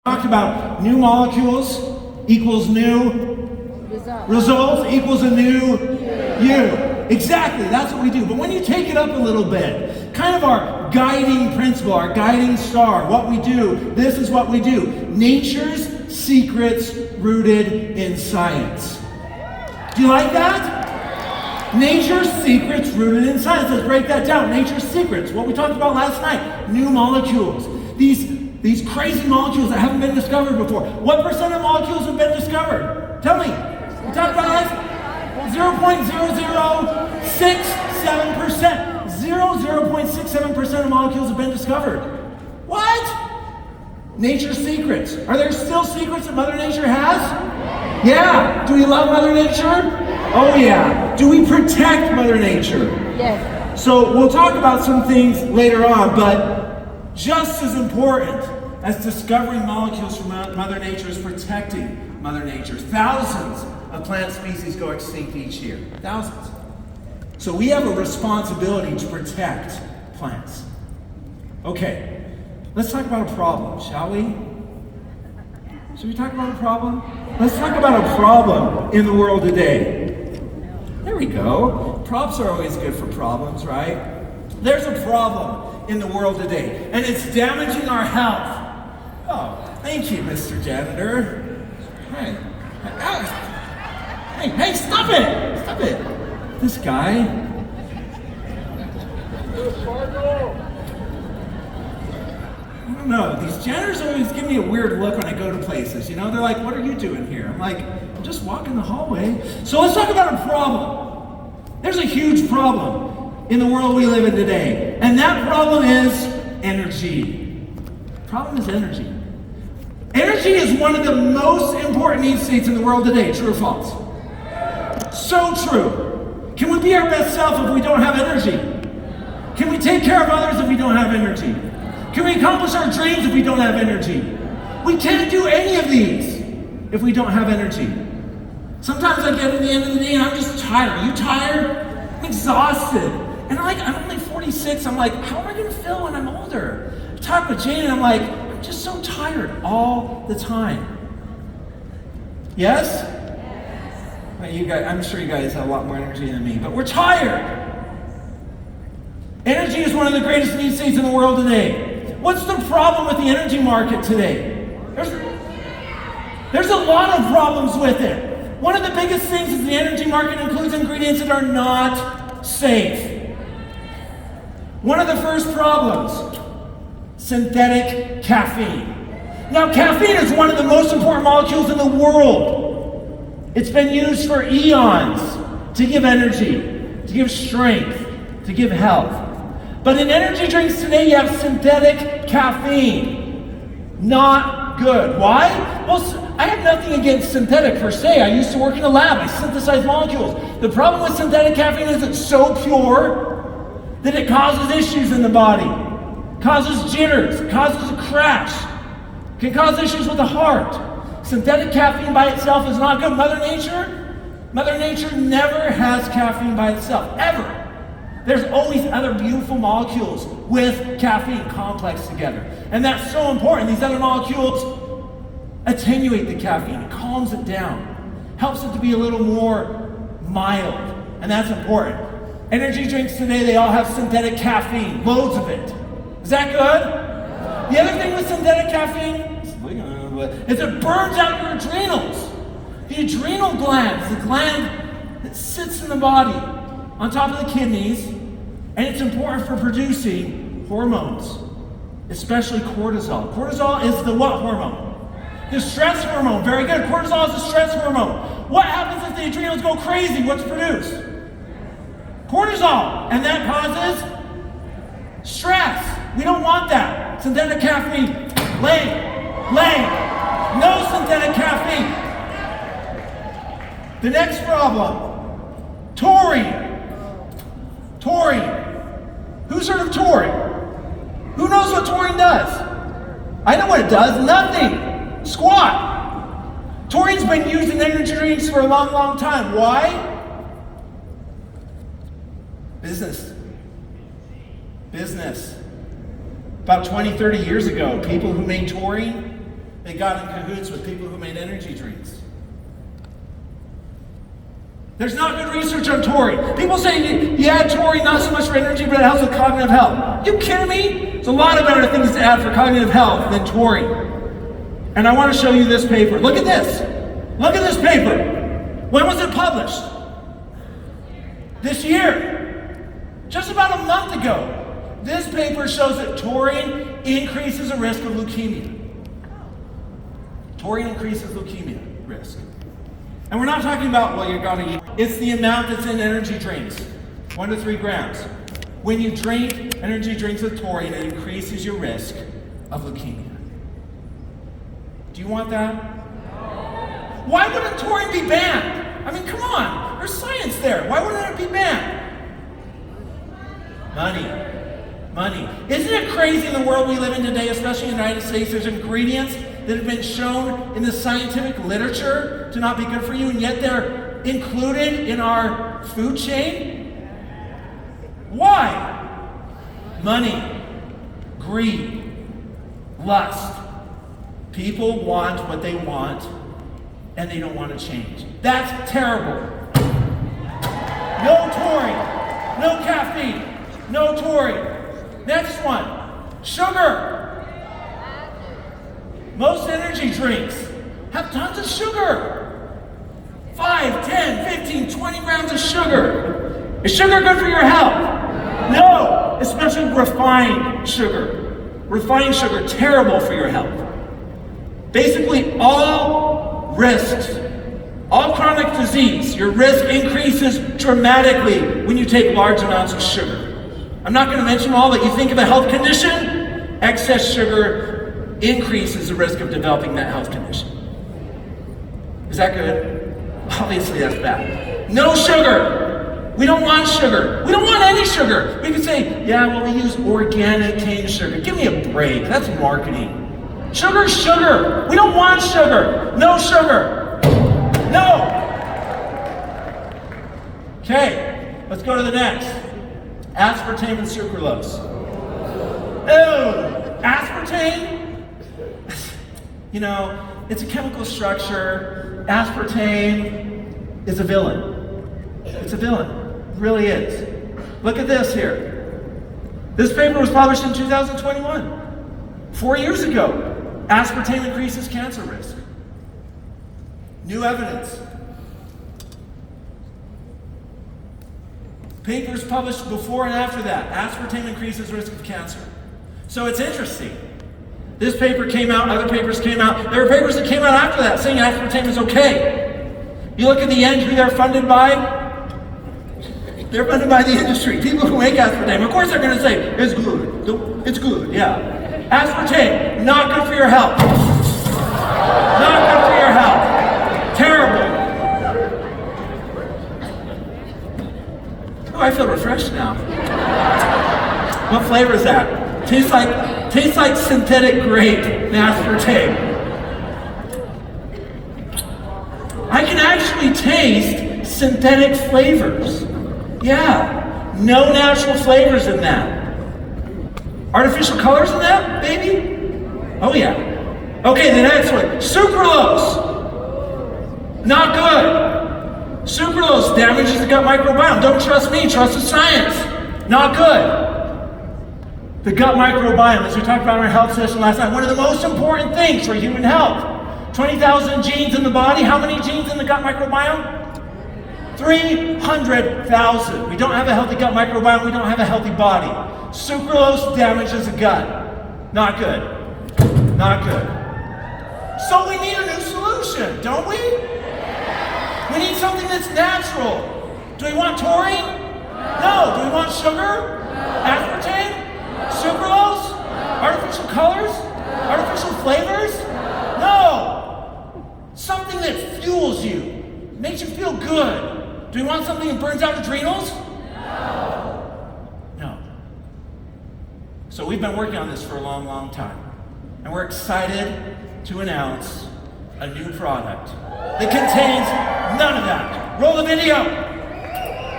Talked about new molecules equals new results equals a new you. Exactly, that's what we do. But when you take it up a little bit, kind of our guiding principle, our guiding star, what we do, this is what we do. Nature's secrets rooted in science. Do you like that? Nature's secrets rooted in science. Let's break that down. Nature's secrets, what we talked about last night, new molecules. These crazy molecules that haven't been discovered before. What percent of molecules have been discovered? Tell me. We talked about last 0.0067%. 0.67% of molecules have been discovered. What? Nature's secrets. Are there still secrets that Mother Nature has? Yeah. Do we love Mother Nature? Oh yeah. Do we protect Mother Nature? Yes. So we'll talk about some things later on, but just as important as discovering molecules from Mother Nature is protecting Mother Nature. Thousands of plant species go extinct each year. Thousands. So we have a responsibility to protect plants. Okay, let's talk about a problem, shall we? Should we talk about a problem? Let's talk about a problem in the world today. There we go. Props are always good for problems, right? There's a problem in the world today, and it's damaging our health. Oh, thank you, Mr. Janitor. Hey, hey, stop it! Stop it! This guy. I don't know, these janitors always give me a weird look when I go to places, you know? They're like, what are you doing here? I'm like, I'm just walking the hallway. So let's talk about a problem. There's a huge problem in the world we live in today. And that problem is energy. The problem is energy. Energy is one of the most important need states in the world today. True or false? So true. Can we be our best self if we don't have energy? Can we take care of others if we don't have energy? Can we accomplish our dreams if we don't have energy? We can't do any of these if we don't have energy. Sometimes I get to the end of the day and I'm just tired. Are you tired? I'm exhausted. And I'm only 46. I'm like, how am I going to feel when I'm older? I talk with Jane and I'm like, I'm just so tired all the time. Yes? Well, you guys, I'm sure you guys have a lot more energy than me, but we're tired. Energy is one of the greatest need states in the world today. What's the problem with the energy market today? There's a lot of problems with it. One of the biggest things is the energy market includes ingredients that are not safe. One of the first problems, synthetic caffeine. Now, caffeine is one of the most important molecules in the world. It's been used for eons to give energy, to give strength, to give health. But in energy drinks today, you have synthetic caffeine. Not good. Why? Well, I have nothing against synthetic per se. I used to work in a lab. I synthesize molecules. The problem with synthetic caffeine is it's so pure that it causes issues in the body. Causes jitters, causes a crash, can cause issues with the heart. Synthetic caffeine by itself is not good. Mother Nature never has caffeine by itself, ever. There's always other beautiful molecules with caffeine complexed together. And that's so important. These other molecules attenuate the caffeine, it calms it down, helps it to be a little more mild, and that's important. Energy drinks today, they all have synthetic caffeine, loads of it. Is that good? The other thing with synthetic caffeine is it burns out your adrenals. The adrenal glands, the gland that sits in the body on top of the kidneys, and it's important for producing hormones, especially cortisol. Cortisol is the what hormone? The stress hormone. Very good. Cortisol is a stress hormone. What happens if the adrenals go crazy? What's produced? Cortisol. And that causes stress. We don't want that. Synthetic caffeine. Lame. No synthetic caffeine. The next problem. Taurine. Who's heard of taurine? Who knows what taurine does? I know what it does. Nothing. Squat. Taurine's been used in energy drinks for a long, long time. Why? Business. About 20, 30 years ago, people who made taurine They got in cahoots with people who made energy drinks. There's not good research on taurine. People say, yeah, taurine, not so much for energy, but it helps with cognitive health. You kidding me? There's a lot of better things to add for cognitive health than taurine. And I want to show you this paper. Look at this. Look at this paper. When was it published? This year. Just about a month ago. This paper shows that taurine increases the risk of leukemia. Taurine increases leukemia risk. And we're not talking about what you're going to eat. It's the amount that's in energy drinks, 1 to 3 grams. When you drink energy drinks with taurine, it increases your risk of leukemia. Do you want that? Why wouldn't taurine be banned? I mean, come on, there's science there. Why wouldn't it be banned? Money. Isn't it crazy in the world we live in today, especially in the United States, there's ingredients that have been shown in the scientific literature to not be good for you, and yet they're included in our food chain? Why? Money, greed, lust. People want what they want, and they don't want to change. That's terrible. No taurine, no caffeine, no taurine. Next one, sugar. Most energy drinks have tons of sugar. 5, 10, 15, 20 grams of sugar. Is sugar good for your health? No, especially refined sugar. Refined sugar, terrible for your health. Basically, all risks, all chronic disease, your risk increases dramatically when you take large amounts of sugar. I'm not going to mention all, but you think of a health condition, excess sugar increases the risk of developing that health condition. Is that good? Obviously that's bad. No sugar. We don't want sugar. We don't want any sugar. We could say, yeah, well, we use organic cane sugar. Give me a break. That's marketing. Sugar's sugar. We don't want sugar. No sugar. No. Okay, let's go to the next. Aspartame and sucralose. Oh, aspartame? You know, it's a chemical structure. Aspartame is a villain. It's a villain. It really is. Look at this here. This paper was published in 2021. 4 years ago. Aspartame increases cancer risk. New evidence. Papers published before and after that. Aspartame increases risk of cancer. So it's interesting. This paper came out, other papers came out. There were papers that came out after that saying aspartame is okay. You look at the end, who they're funded by? They're funded by the industry. People who make aspartame. Of course they're going to say, it's good. It's good, yeah. Aspartame, not good for your health. Not good for your health. Terrible. Oh, I feel refreshed now. What flavor is that? Tastes like synthetic grape aspartame. I can actually taste synthetic flavors. Yeah, no natural flavors in that. Artificial colors in that, baby? Oh yeah. Okay, the next one. Sucralose. Not good. Sucralose damages the gut microbiome. Don't trust me, trust the science. Not good. The gut microbiome, as we talked about in our health session last night, one of the most important things for human health. 20,000 genes in the body. How many genes in the gut microbiome? 300,000. We don't have a healthy gut microbiome, we don't have a healthy body. Sucralose damages the gut. Not good. Not good. So we need a new solution, don't we? We need something that's natural. Do we want taurine? No. Do we want sugar? Aspartame? Sucralose? Artificial colors? Artificial flavors? No. Something that fuels you, makes you feel good. Do we want something that burns out adrenals? No. So we've been working on this for a long, long time. And we're excited to announce a new product that contains none of that. Roll the video.